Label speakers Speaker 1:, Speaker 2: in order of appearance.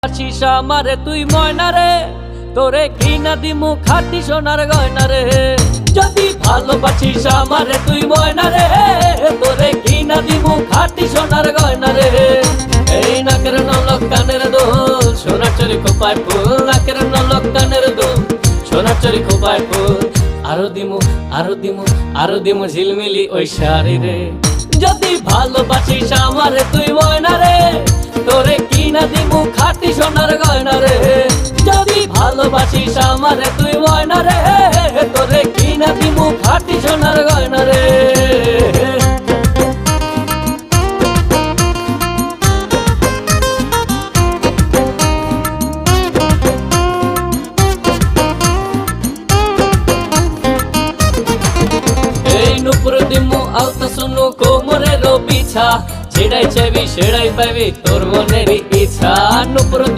Speaker 1: আসিস আমারে তুই ময়না রে, তোরে কিনা দিমু খাটি সোনার গয়না রে। যদি ভালোবাসিস আমারে তুই ময়না রে, তোরে কিনা দিমু খাটি সোনার গয়না রে। এই নাকের নলক কানের দোল, সোনার চরি খোপায় ফুল, নাকের নলক কানের দোল, সোনার চরি খোপায় ফুল। আরো দিমু আরো দিমু আরো দিমু ঝিলমিলি ওই শাড়ি রে। যদি ভালোবাসিস আমারে তুই ময়না রে, তোরে কিনা দিমু খাটি সোনার গয়না রে। যদি ভালোবাসিস আমারে তুই ময়না রে, তোরে কিনা দিমু খাটি সোনার গয়না রে। এই নুপুর দিমু আলতা শুনু কোমরের বিছা, ছেড়াই চাইবি সেড়াই পাইবি তোর মনের ইচ্ছা। নুপুর